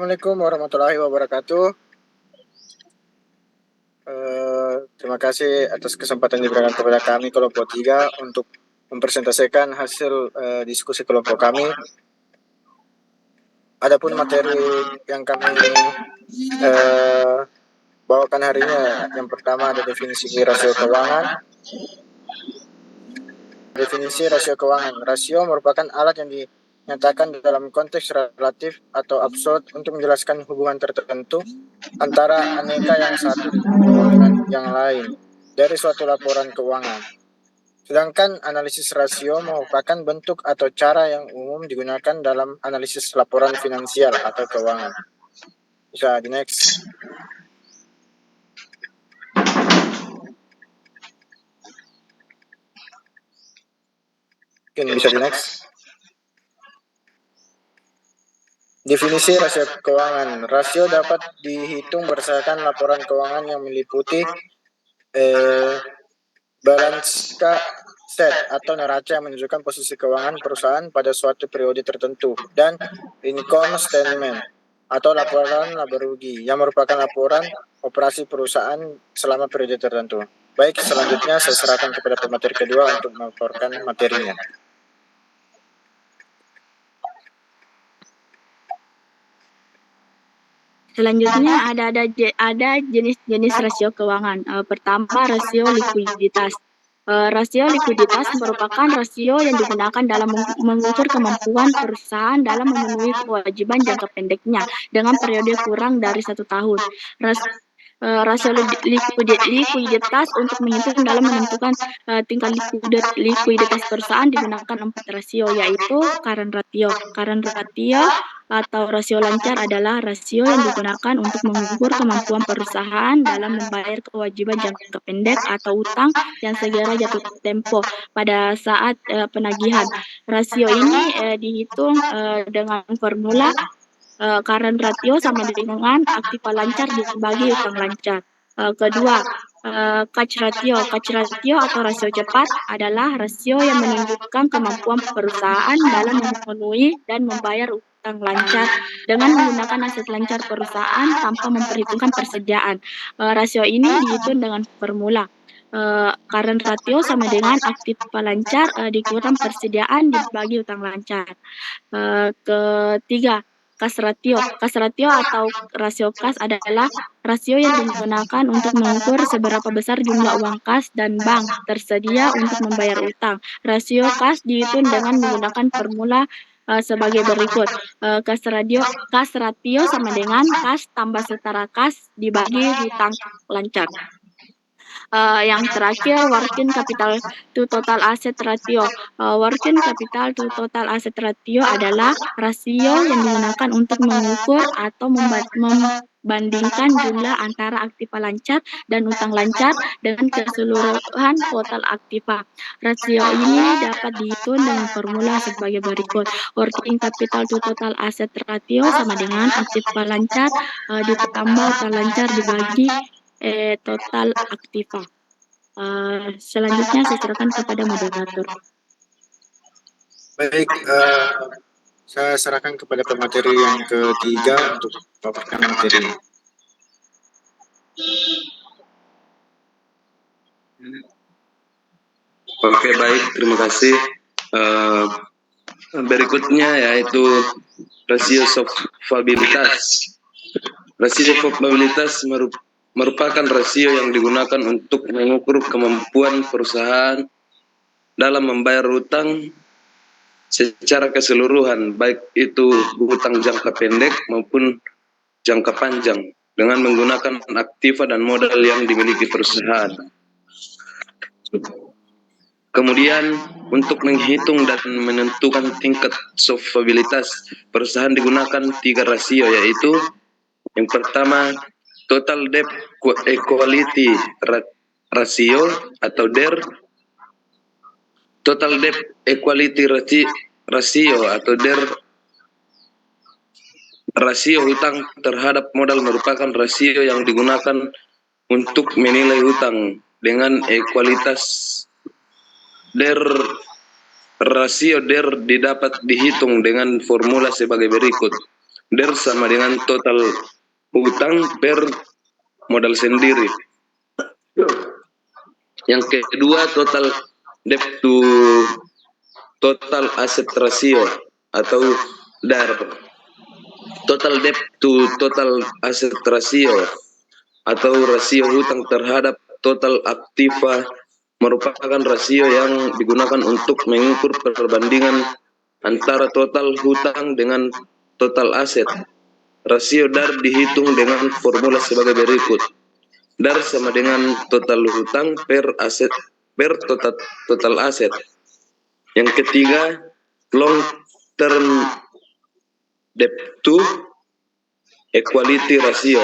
Assalamualaikum warahmatullahi wabarakatuh. Terima kasih atas kesempatan diberikan kepada kami kelompok 3 untuk mempresentasikan hasil diskusi kelompok kami. Adapun materi yang kami bawakan hari ini, yang pertama ada definisi rasio keuangan. Definisi rasio keuangan. Rasio merupakan alat yang dinyatakan dalam konteks relatif atau absolut untuk menjelaskan hubungan tertentu antara aneka yang satu dengan yang lain dari suatu laporan keuangan. Sedangkan analisis rasio merupakan bentuk atau cara yang umum digunakan dalam analisis laporan finansial atau keuangan. Bisa di next. Mungkin bisa di next. Definisi rasio keuangan. Rasio dapat dihitung berdasarkan laporan keuangan yang meliputi balance sheet atau neraca yang menunjukkan posisi keuangan perusahaan pada suatu periode tertentu, dan income statement atau laporan laba rugi yang merupakan laporan operasi perusahaan selama periode tertentu. Baik, selanjutnya saya serahkan kepada pemateri kedua untuk melaporkan materinya. Selanjutnya ada jenis-jenis rasio keuangan. Pertama, rasio likuiditas. Rasio likuiditas merupakan rasio yang digunakan dalam mengukur kemampuan perusahaan dalam memenuhi kewajiban jangka pendeknya dengan periode kurang dari 1 tahun. Rasio likuiditas untuk menghitung dalam menentukan tingkat likuiditas perusahaan digunakan 4 rasio, yaitu current ratio. Current ratio atau rasio lancar adalah rasio yang digunakan untuk mengukur kemampuan perusahaan dalam membayar kewajiban jangka pendek atau utang yang segera jatuh tempo pada saat penagihan. Rasio ini dihitung dengan formula current ratio sama dengan aktiva lancar dibagi utang lancar. Kedua, cash ratio. Cash ratio atau rasio cepat adalah rasio yang menunjukkan kemampuan perusahaan dalam memenuhi dan membayar utang lancar dengan menggunakan aset lancar perusahaan tanpa memperhitungkan persediaan. Rasio ini dihitung dengan formula current ratio sama dengan aktiva lancar dikurang persediaan dibagi utang lancar. Ketiga, cash ratio. Cash ratio atau rasio kas adalah rasio yang digunakan untuk mengukur seberapa besar jumlah uang kas dan bank tersedia untuk membayar utang. Rasio kas dihitung dengan menggunakan formula sebagai berikut. Cash ratio sama dengan kas tambah setara kas dibagi utang lancar. Yang terakhir, working capital to total asset ratio. Working capital to total asset ratio adalah rasio yang digunakan untuk mengukur atau membandingkan jumlah antara aktiva lancar dan utang lancar dengan keseluruhan total aktiva. Rasio ini dapat dihitung dengan formula sebagai berikut. Working capital to total asset ratio sama dengan aktiva lancar ditambah utang lancar dibagi total aktiva. Selanjutnya saya serahkan kepada moderator. Baik, saya serahkan kepada pemateri yang ketiga untuk memaparkan materinya. Oke, baik, terima kasih. Berikutnya yaitu rasio solvabilitas. Rasio solvabilitas merupakan rasio yang digunakan untuk mengukur kemampuan perusahaan dalam membayar utang secara keseluruhan, baik itu utang jangka pendek maupun jangka panjang, dengan menggunakan aktiva dan modal yang dimiliki perusahaan. Kemudian, untuk menghitung dan menentukan tingkat solvabilitas perusahaan digunakan 3 rasio, yaitu yang pertama, total debt equality ratio atau DER, total debt equality ratio atau DER. Rasio hutang terhadap modal merupakan rasio yang digunakan untuk menilai hutang dengan ekualitas DER. Rasio DER didapat dihitung dengan formula sebagai berikut. DER sama dengan total hutang per modal sendiri. Yang kedua, total debt to total asset ratio atau DAR. Total debt to total asset ratio atau rasio hutang terhadap total aktiva merupakan rasio yang digunakan untuk mengukur perbandingan antara total hutang dengan total aset. Rasio DAR dihitung dengan formula sebagai berikut. DAR sama dengan total hutang per aset per total aset. Yang ketiga, long term debt to equality ratio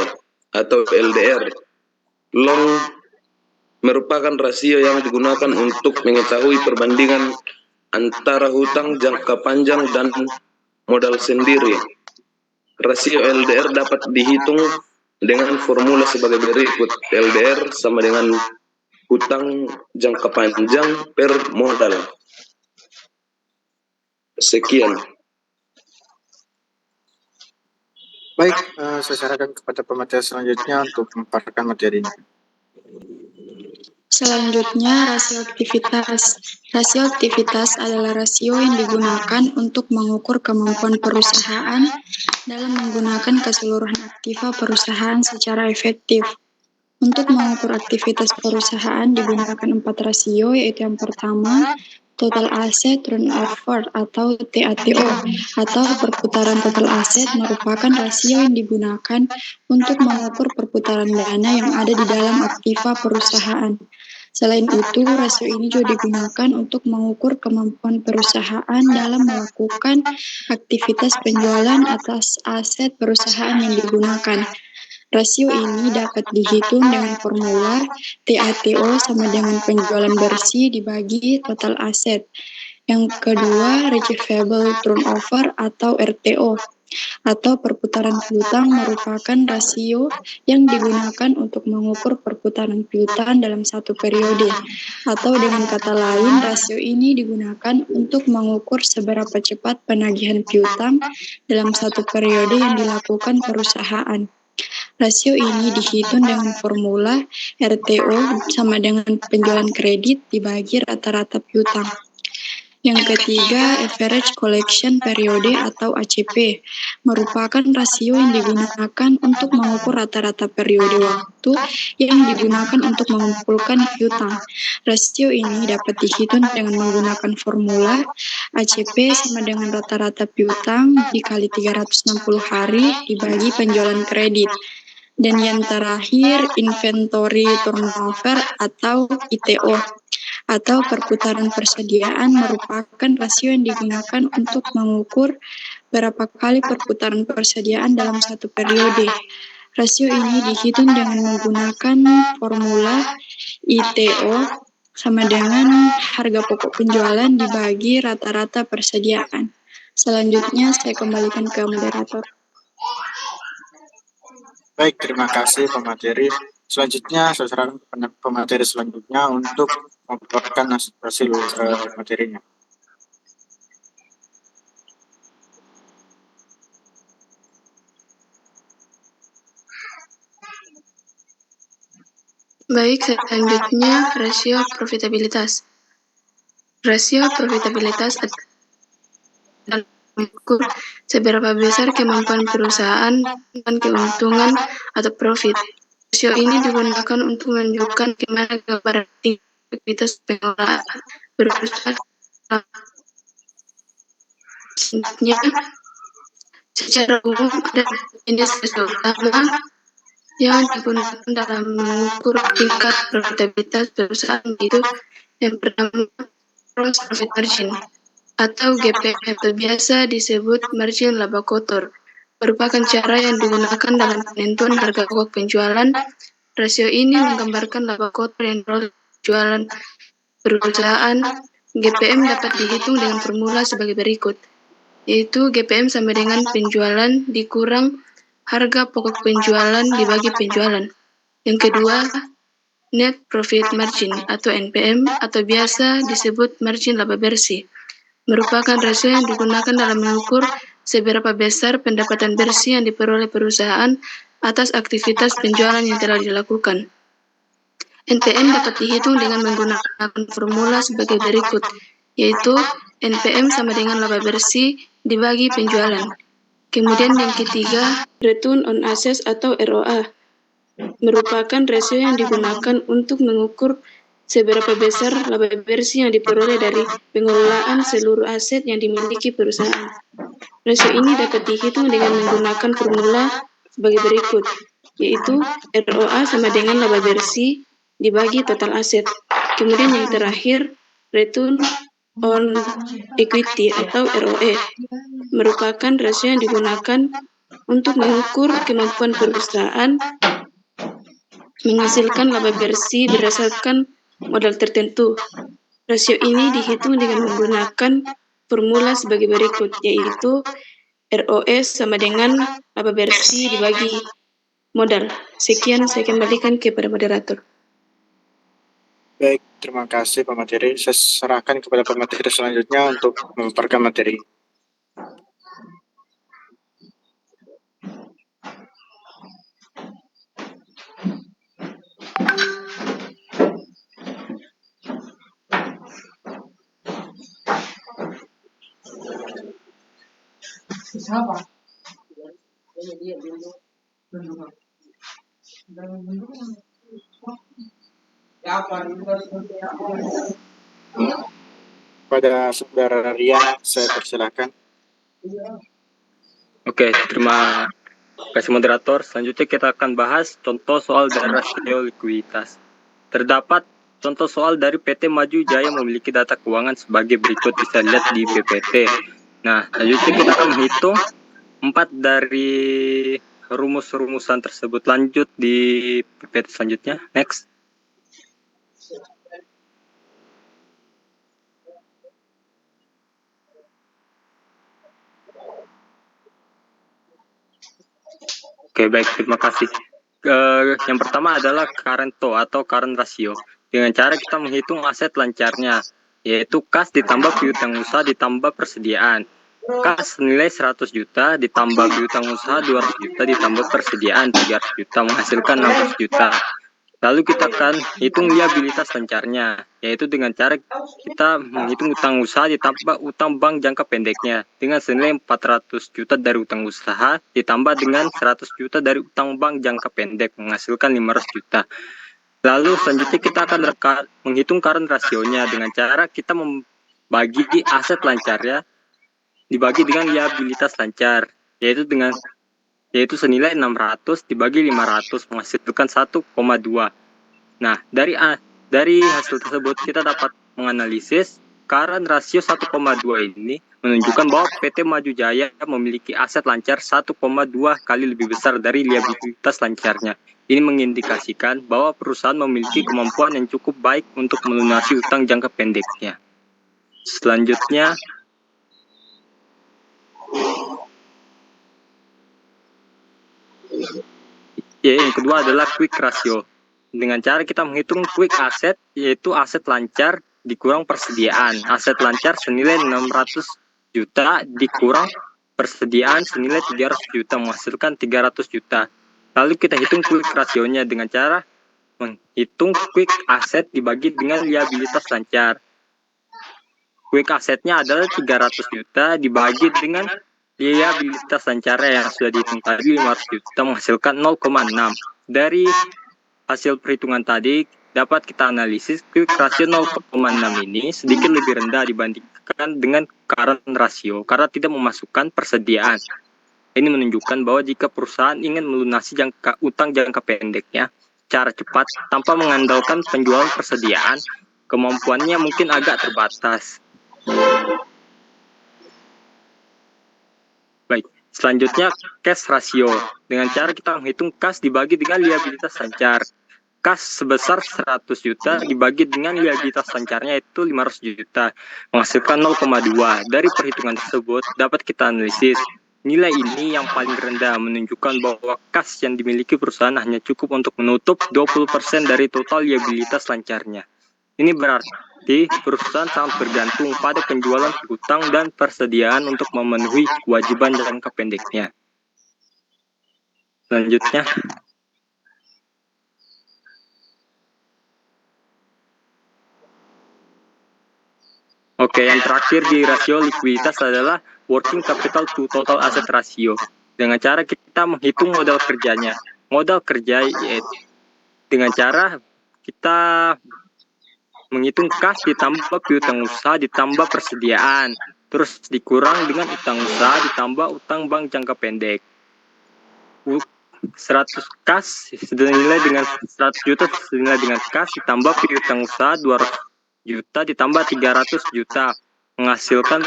atau LDR. Long merupakan rasio yang digunakan untuk mengetahui perbandingan antara hutang jangka panjang dan modal sendiri. Rasio LDR dapat dihitung dengan formula sebagai berikut. LDR sama dengan hutang jangka panjang per modal. Sekian. Baik, saya sarankan kepada pemateri selanjutnya untuk memaparkan materinya. Selanjutnya, rasio aktivitas. Rasio aktivitas adalah rasio yang digunakan untuk mengukur kemampuan perusahaan dalam menggunakan keseluruhan aktiva perusahaan secara efektif. Untuk mengukur aktivitas perusahaan digunakan 4 rasio, yaitu yang pertama, total asset turnover atau TATO, atau perputaran total aset merupakan rasio yang digunakan untuk mengukur perputaran dana yang ada di dalam aktiva perusahaan. Selain itu, rasio ini juga digunakan untuk mengukur kemampuan perusahaan dalam melakukan aktivitas penjualan atas aset perusahaan yang digunakan. Rasio ini dapat dihitung dengan formula TATO sama dengan penjualan bersih dibagi total aset. Yang kedua, receivable turnover atau RTO, atau perputaran piutang merupakan rasio yang digunakan untuk mengukur perputaran piutang dalam satu periode. Atau dengan kata lain, rasio ini digunakan untuk mengukur seberapa cepat penagihan piutang dalam satu periode yang dilakukan perusahaan. Rasio ini dihitung dengan formula RTO sama dengan penjualan kredit dibagi rata-rata piutang. Yang ketiga, average collection period atau ACP, merupakan rasio yang digunakan untuk mengukur rata-rata periode waktu yang digunakan untuk mengumpulkan piutang. Rasio ini dapat dihitung dengan menggunakan formula ACP sama dengan rata-rata piutang dikali 360 hari dibagi penjualan kredit. Dan yang terakhir, inventory turnover atau ITO, atau perputaran persediaan merupakan rasio yang digunakan untuk mengukur berapa kali perputaran persediaan dalam satu periode. Rasio ini dihitung dengan menggunakan formula ITO sama dengan harga pokok penjualan dibagi rata-rata persediaan. Selanjutnya saya kembalikan ke moderator. Baik, terima kasih pemateri. Selanjutnya saya sarankan kepada pemateri selanjutnya untuk memaparkan hasil materinya. Baik, selanjutnya rasio profitabilitas. Rasio profitabilitas adalah mengukur seberapa besar kemampuan perusahaan dan keuntungan atau profit. Rasio ini digunakan untuk menunjukkan kemana gambaran aktivitas pengolahan perusahaan. Selanjutnya, secara umum ada jenis rasio utama yang digunakan dalam mengukur tingkat profitabilitas perusahaan, yaitu yang pertama gross profit margin atau GPM atau biasa disebut margin laba kotor, merupakan cara yang digunakan dalam penentuan harga pokok penjualan. Rasio ini menggambarkan laba kotor yang diperoleh penjualan perusahaan. GPM dapat dihitung dengan formula sebagai berikut, yaitu GPM sama dengan penjualan dikurang harga pokok penjualan dibagi penjualan. Yang kedua, net profit margin atau NPM atau biasa disebut margin laba bersih, merupakan rasio yang digunakan dalam mengukur seberapa besar pendapatan bersih yang diperoleh perusahaan atas aktivitas penjualan yang telah dilakukan. NPM dapat dihitung dengan menggunakan formula sebagai berikut, yaitu NPM sama dengan laba bersih dibagi penjualan. Kemudian yang ketiga, Return on Assets atau ROA, merupakan rasio yang digunakan untuk mengukur seberapa besar laba bersih yang diperoleh dari pengelolaan seluruh aset yang dimiliki perusahaan. Rasio ini dapat dihitung dengan menggunakan formula sebagai berikut, yaitu ROA sama dengan laba bersih dibagi total aset. Kemudian yang terakhir, Return on Equity atau ROE, merupakan rasio yang digunakan untuk mengukur kemampuan perusahaan menghasilkan laba bersih berdasarkan modal tertentu. Rasio ini dihitung dengan menggunakan formula sebagai berikut, yaitu ROE sama dengan laba bersih dibagi modal. Sekian, saya kembalikan kepada moderator. Baik, terima kasih pemateri. Saya serahkan kepada pemateri selanjutnya untuk memaparkan materi. Pada saudara Rian, saya persilakan. Oke, terima kasih moderator. Selanjutnya kita akan bahas contoh soal dari rasio likuiditas. Terdapat contoh soal dari PT Maju Jaya memiliki data keuangan sebagai berikut, bisa lihat di PPT. Nah, selanjutnya kita akan menghitung 4 dari rumus-rumusan tersebut. Lanjut di PPT selanjutnya. Next. Oke, baik, terima kasih. Yang pertama adalah current to atau current ratio. Dengan cara kita menghitung aset lancarnya, yaitu kas ditambah piutang usaha ditambah persediaan. Kas senilai 100 juta ditambah piutang usaha 200 juta ditambah persediaan 300 juta menghasilkan 600 juta. Lalu kita akan hitung liabilitas lancarnya, yaitu dengan cara kita menghitung utang usaha ditambah utang bank jangka pendeknya dengan senilai 400 juta dari utang usaha ditambah dengan 100 juta dari utang bank jangka pendek menghasilkan 500 juta. Lalu selanjutnya kita akan menghitung current rasionya dengan cara kita membagi aset lancarnya dibagi dengan liabilitas lancar, yaitu senilai 600 dibagi 500 menghasilkan 1,2. Nah, dari hasil tersebut kita dapat menganalisis current rasio 1,2 ini menunjukkan bahwa PT Maju Jaya memiliki aset lancar 1,2 kali lebih besar dari liabilitas lancarnya. Ini mengindikasikan bahwa perusahaan memiliki kemampuan yang cukup baik untuk melunasi utang jangka pendeknya. Selanjutnya, yang kedua adalah quick ratio. Dengan cara kita menghitung quick asset, yaitu aset lancar dikurang persediaan. Aset lancar senilai 600 juta dikurang persediaan senilai 300 juta menghasilkan 300 juta. Lalu kita hitung quick rasionya dengan cara menghitung quick asset dibagi dengan liabilitas lancar. Quick assetnya adalah 300 juta dibagi dengan liabilitas lancarnya yang sudah dihitung tadi 500 juta menghasilkan 0,6. Dari hasil perhitungan tadi dapat kita analisis quick rasio 0,6 ini sedikit lebih rendah dibandingkan dengan current rasio karena tidak memasukkan persediaan. Ini menunjukkan bahwa jika perusahaan ingin melunasi utang jangka pendeknya secara cepat tanpa mengandalkan penjualan persediaan, kemampuannya mungkin agak terbatas. Baik, selanjutnya cash ratio. Dengan cara kita menghitung kas dibagi dengan liabilitas lancar. Kas sebesar 100 juta dibagi dengan liabilitas lancarnya itu 500 juta, menghasilkan 0,2. Dari perhitungan tersebut dapat kita analisis nilai ini yang paling rendah menunjukkan bahwa kas yang dimiliki perusahaan hanya cukup untuk menutup 20% dari total liabilitas lancarnya. Ini berarti perusahaan sangat bergantung pada penjualan piutang dan persediaan untuk memenuhi kewajiban jangka pendeknya. Selanjutnya, oke, yang terakhir di rasio likuiditas adalah working capital to total asset ratio. Dengan cara kita menghitung modal kerjanya. Modal kerja yaitu dengan cara kita menghitung kas ditambah piutang usaha ditambah persediaan. Terus dikurang dengan utang usaha ditambah utang bank jangka pendek. 100 kas senilai dengan 100 juta senilai dengan kas ditambah piutang usaha 200 juta ditambah 300 juta menghasilkan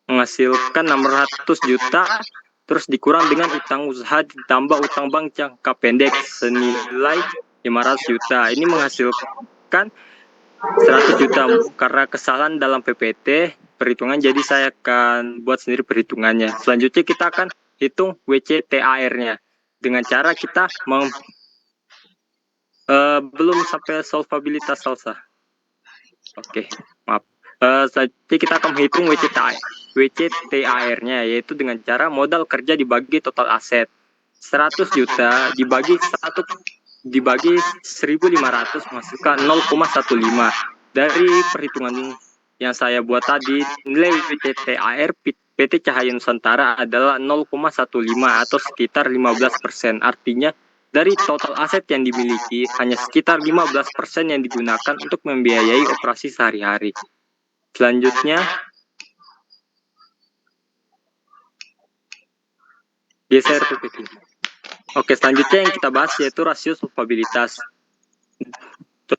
600 juta, terus dikurang dengan utang usaha ditambah utang bank jangka pendek senilai 500 juta. Ini menghasilkan 100 juta. Karena kesalahan dalam PPT perhitungan, jadi saya akan buat sendiri perhitungannya. Selanjutnya kita akan hitung WCTAR-nya dengan cara kita belum sampai solvabilitas salsa. Oke, maaf. Selanjutnya kita akan menghitung WCTAR-nya, yaitu dengan cara modal kerja dibagi total aset. 100 juta dibagi 1 dibagi 1.500 menghasilkan 0,15. Dari perhitungan yang saya buat tadi, nilai WCTAR PT Cahaya Nusantara adalah 0,15 atau sekitar 15%. Artinya dari total aset yang dimiliki, hanya sekitar 15% yang digunakan untuk membiayai operasi sehari-hari. Selanjutnya, geser PPT. Oke, selanjutnya yang kita bahas yaitu rasio solvabilitas.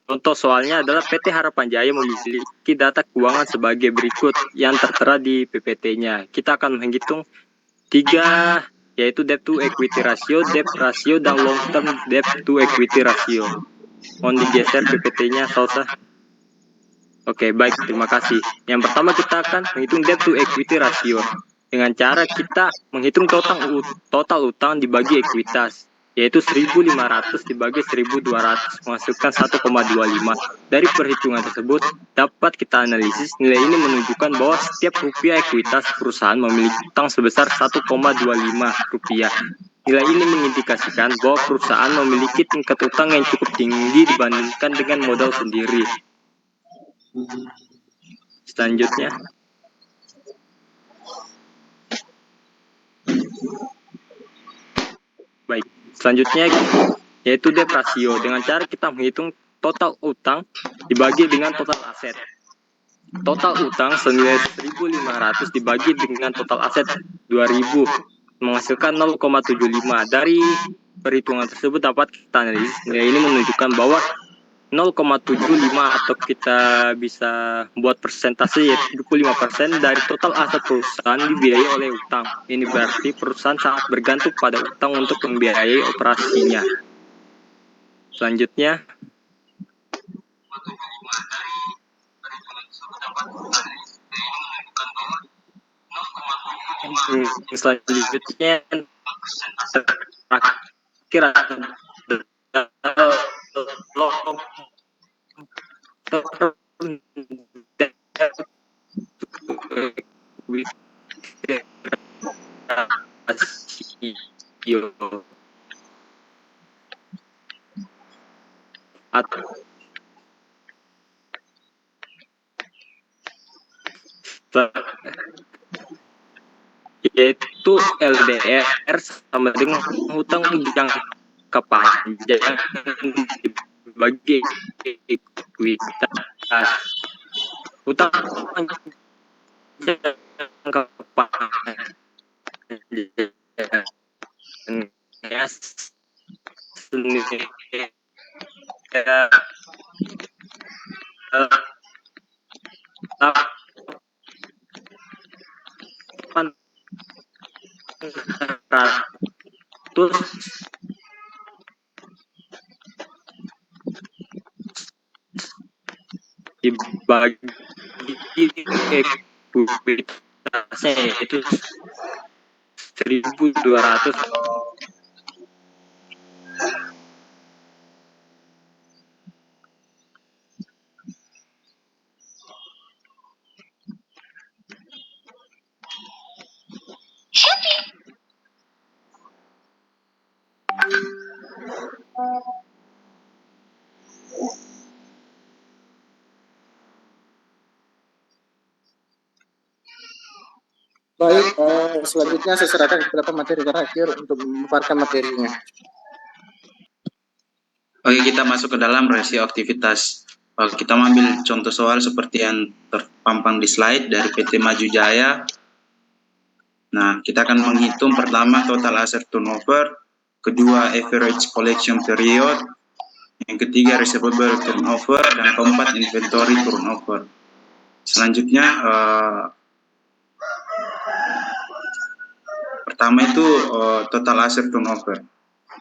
Contoh soalnya adalah PT Harapan Jaya memiliki data keuangan sebagai berikut yang tertera di PPT-nya. Kita akan menghitung 3, yaitu debt to equity ratio, debt ratio, dan long term debt to equity ratio. Mohon digeser PPT-nya, Salsa. Oke, baik, terima kasih. Yang pertama kita akan menghitung debt to equity ratio dengan cara kita menghitung total utang dibagi ekuitas, yaitu 1.500 dibagi 1.200 menghasilkan 1,25. Dari perhitungan tersebut dapat kita analisis nilai ini menunjukkan bahwa setiap rupiah ekuitas perusahaan memiliki utang sebesar 1,25 rupiah. Nilai ini mengindikasikan bahwa perusahaan memiliki tingkat utang yang cukup tinggi dibandingkan dengan modal sendiri. Selanjutnya, baik, selanjutnya yaitu debt ratio dengan cara kita menghitung total utang dibagi dengan total aset. Total utang senilai 1.500 dibagi dengan total aset 2.000 menghasilkan 0,75. Dari perhitungan tersebut dapat kita analisis nilai ini menunjukkan bahwa 0,75 atau kita bisa buat persentase yaitu 25% dari total aset perusahaan dibiayai oleh utang. Ini berarti perusahaan sangat bergantung pada utang untuk membiayai operasinya. Selanjutnya, yaitu LDR sama dengan hutang jangka panjang bagi ekuitas. Hutang jangka panjang dibagi ekuitasnya itu 1.200. Baik, selanjutnya saya serahkan kepada pemateri terakhir untuk memaparkan materinya. Oke, kita masuk ke dalam rasio aktivitas. Kita mengambil contoh soal seperti yang terpampang di slide dari PT Maju Jaya. Nah, kita akan menghitung pertama total asset turnover, kedua average collection period, yang ketiga receivable turnover, dan keempat inventory turnover. Selanjutnya, pertama itu total asset turnover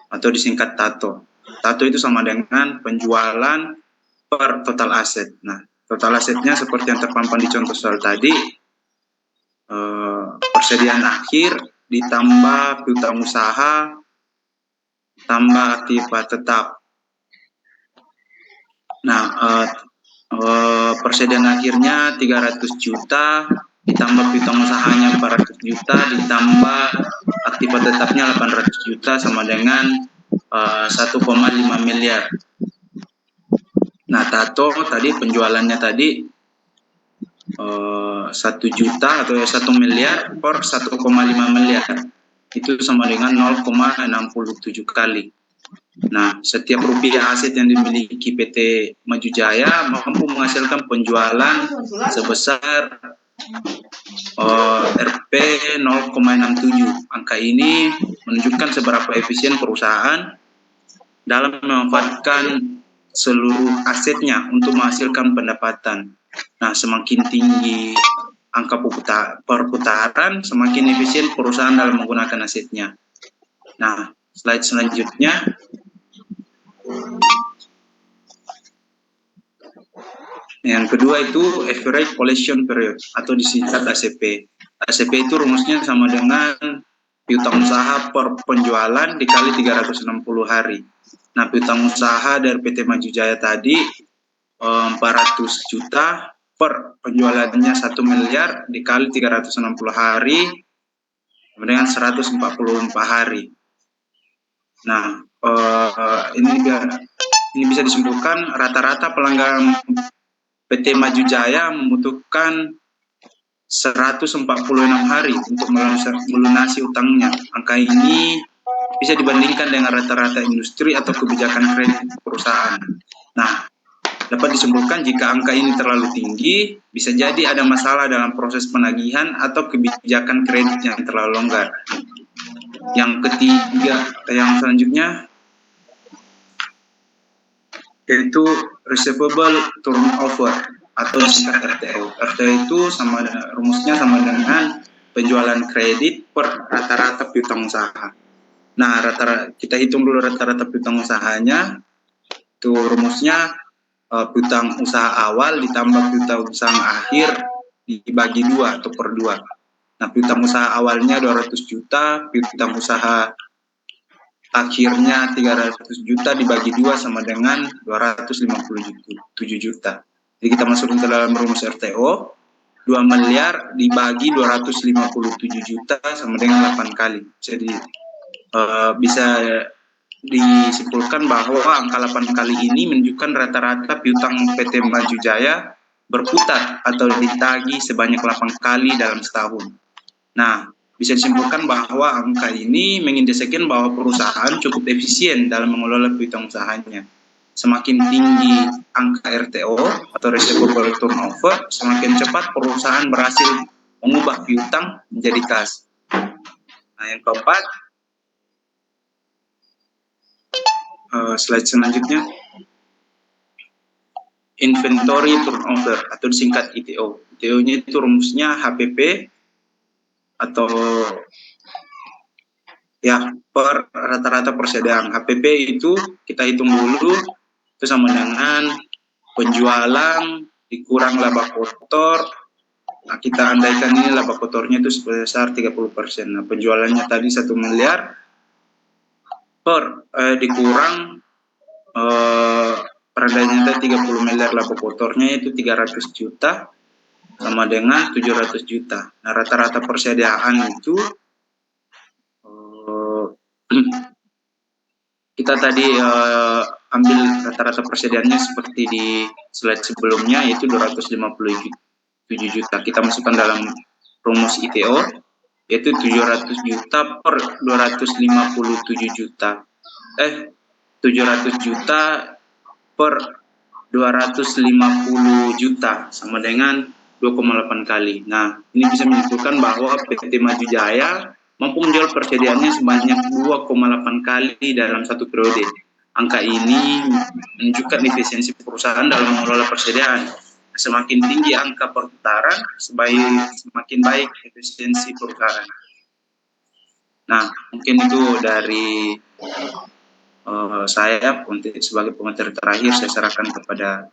atau disingkat TATO. TATO itu sama dengan penjualan per total aset. Nah, total asetnya seperti yang terpampang di contoh soal tadi, persediaan akhir ditambah piutang usaha tambah aktiva tetap. Nah, persediaan akhirnya 300 juta ditambah piutang usahanya 400 juta ditambah aktiva tetapnya 800 juta sama dengan 1,5 miliar. Nah, TATO tadi penjualannya tadi 1 juta atau 1 miliar per 1,5 miliar. Itu sama dengan 0,67 kali. Nah, setiap rupiah aset yang dimiliki PT Maju Jaya mampu menghasilkan penjualan sebesar Rp 0,67. Angka ini menunjukkan seberapa efisien perusahaan dalam memanfaatkan seluruh asetnya untuk menghasilkan pendapatan. Nah, semakin tinggi angka perputaran, semakin efisien perusahaan dalam menggunakan asetnya. Nah, slide selanjutnya. Yang kedua itu average collection period atau disingkat ACP. ACP itu rumusnya sama dengan piutang usaha per penjualan dikali 360 hari. Nah, piutang usaha dari PT Maju Jaya tadi 400 juta per penjualannya 1 miliar dikali 360 hari dengan 144 hari. Nah, ini bisa disimpulkan rata-rata pelanggan PT Maju Jaya membutuhkan 146 hari untuk melunasi utangnya. Angka ini bisa dibandingkan dengan rata-rata industri atau kebijakan kredit perusahaan. Nah, dapat disimpulkan jika angka ini terlalu tinggi, bisa jadi ada masalah dalam proses penagihan atau kebijakan kredit yang terlalu longgar. Yang ketiga, yang selanjutnya, yaitu receivable turnover atau disingkat RTO. RTO itu rumusnya sama dengan penjualan kredit per rata-rata piutang usaha. Nah, kita hitung dulu rata-rata piutang usahanya. Itu rumusnya piutang usaha awal ditambah piutang usaha akhir dibagi 2 atau per 2. Nah, piutang usaha awalnya 200 juta, piutang usaha akhirnya 300 juta dibagi 2 sama dengan 257 juta. Jadi kita masukin ke dalam rumus RTO, 2 miliar dibagi 257 juta sama dengan 8 kali. Jadi bisa disimpulkan bahwa angka 8 kali ini menunjukkan rata-rata piutang PT Maju Jaya berputar atau ditagih sebanyak 8 kali dalam setahun. Nah, bisa disimpulkan bahwa angka ini mengindikasikan bahwa perusahaan cukup efisien dalam mengelola piutang usahanya. Semakin tinggi angka RTO atau receivable turnover, semakin cepat perusahaan berhasil mengubah piutang menjadi kas. Nah, yang keempat, slide selanjutnya, inventory turnover atau disingkat ITO. ITO-nya itu rumusnya HPP atau ya per rata-rata persediaan. HPP itu kita hitung dulu, itu sama dengan penjualan dikurang laba kotor. Nah, kita andaikan ini laba kotornya itu sebesar 30%. Nah, penjualannya tadi 1 miliar per dikurang perandainya tadi 30 miliar laba kotornya itu 300 juta sama dengan 700 juta. Nah, rata-rata persediaan itu kita tadi ambil rata-rata persediaannya seperti di slide sebelumnya, yaitu 257 juta. Kita masukkan dalam rumus ITO, yaitu 700 juta per 257 juta. 700 juta per 250 juta sama dengan 2,8 kali. Nah, ini bisa menunjukkan bahwa PT Maju Jaya mampu menjual persediaannya sebanyak 2,8 kali dalam satu periode. Angka ini menunjukkan efisiensi perusahaan dalam mengelola persediaan. Semakin tinggi angka perputaran, semakin baik efisiensi perusahaan. Nah, mungkin itu dari saya untuk sebagai pemateri terakhir saya serahkan kepada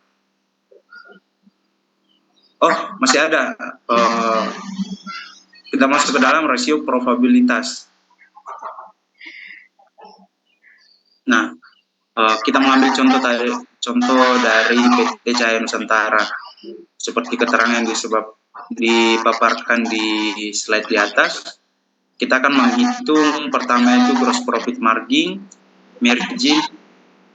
masih ada kita masuk ke dalam rasio probabilitas. Nah, kita mengambil contoh dari PT Cahaya Nusantara seperti keterangan yang dipaparkan di slide di atas. Kita akan menghitung pertama itu gross profit margin, 2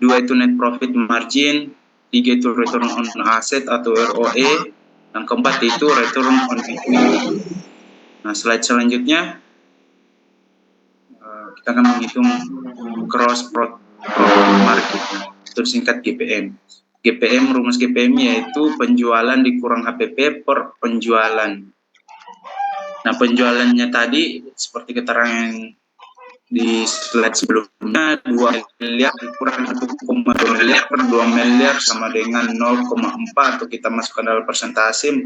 itu net profit margin, 3 itu return on asset atau ROE, yang keempat itu return on equity. Nah, slide selanjutnya kita akan menghitung gross profit margin atau singkat GPM. Rumus GPM yaitu penjualan dikurang HPP per penjualan. Nah, penjualannya tadi seperti keterangan di slide sebelumnya, 2 miliar dikurang 1,2 miliar per 2 miliar sama dengan 0,4 atau kita masukkan dalam persentase 40%.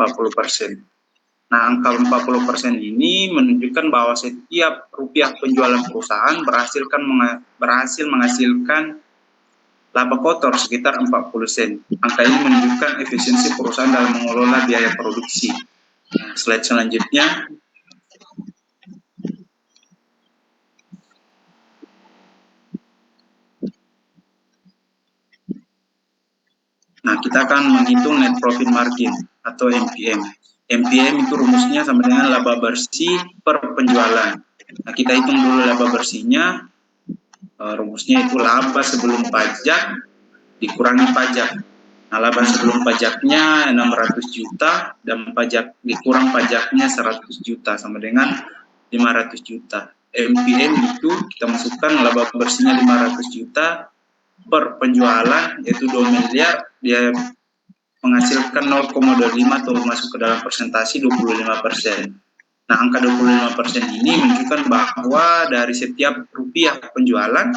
Nah, angka 40% ini menunjukkan bahwa setiap rupiah penjualan perusahaan berhasil menghasilkan laba kotor sekitar 40 sen. Angka ini menunjukkan efisiensi perusahaan dalam mengelola biaya produksi. Nah, slide selanjutnya. Nah, kita akan menghitung net profit margin atau NPM. NPM itu rumusnya sama dengan laba bersih per penjualan. Nah, kita hitung dulu laba bersihnya. Rumusnya itu laba sebelum pajak dikurangi pajak. Nah, laba sebelum pajaknya 600 juta dan dikurang pajaknya 100 juta sama dengan 500 juta. NPM itu kita masukkan laba bersihnya 500 juta per penjualan yaitu 2 miliar, dia menghasilkan 0,25 atau masuk ke dalam persentase 25%. Nah, angka 25% ini menunjukkan bahwa dari setiap rupiah penjualan,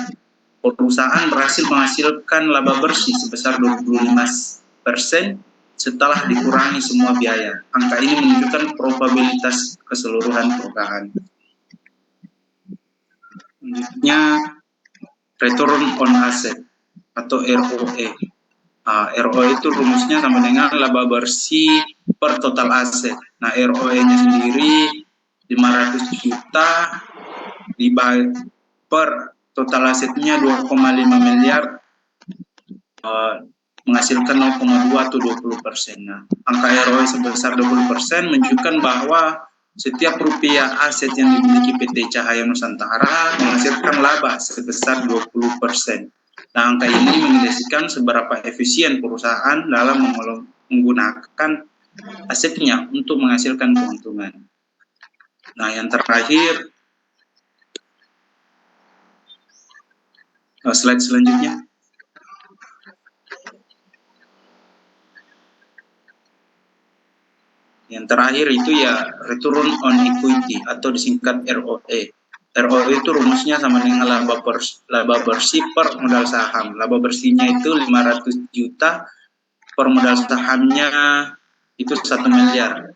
perusahaan berhasil menghasilkan laba bersih sebesar 25% setelah dikurangi semua biaya. Angka ini menunjukkan probabilitas keseluruhan perusahaan. Selanjutnya, return on asset atau ROE. ROE itu rumusnya sama dengan laba bersih per total aset. Nah, ROE-nya sendiri 500 juta dibagi per total asetnya 2,5 miliar menghasilkan 0,2 atau 20%. Nah, angka ROE sebesar 20% menunjukkan bahwa setiap rupiah aset yang dimiliki PT Cahaya Nusantara menghasilkan laba sebesar 20%. Nah, angka ini mengindikasikan seberapa efisien perusahaan dalam menggunakan asetnya untuk menghasilkan keuntungan. Nah, yang terakhir, slide selanjutnya. Yang terakhir itu ya return on equity atau disingkat ROE. ROE itu rumusnya sama dengan laba bersih per modal saham. Laba bersihnya itu 500 juta, per modal sahamnya itu 1 miliar.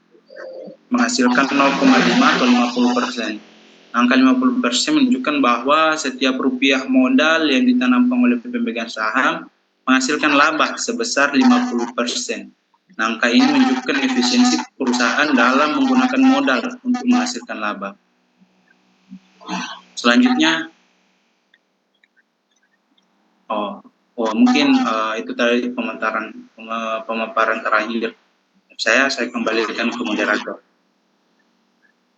Menghasilkan 0,5 atau 50%. Angka 50% menunjukkan bahwa setiap rupiah modal yang ditanamkan oleh pemegang saham menghasilkan laba sebesar 50%. Nah, angka ini menunjukkan efisiensi perusahaan dalam menggunakan modal untuk menghasilkan laba. Selanjutnya, mungkin itu tadi pemaparan terakhir. Saya kembalikan ke moderator.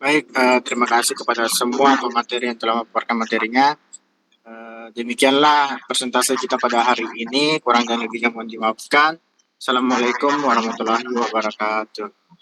Baik, terima kasih kepada semua pemateri yang telah memaparkan materinya. Demikianlah presentasi kita pada hari ini. Kurang dan lebihnya mohon dimaafkan. Assalamualaikum warahmatullahi wabarakatuh.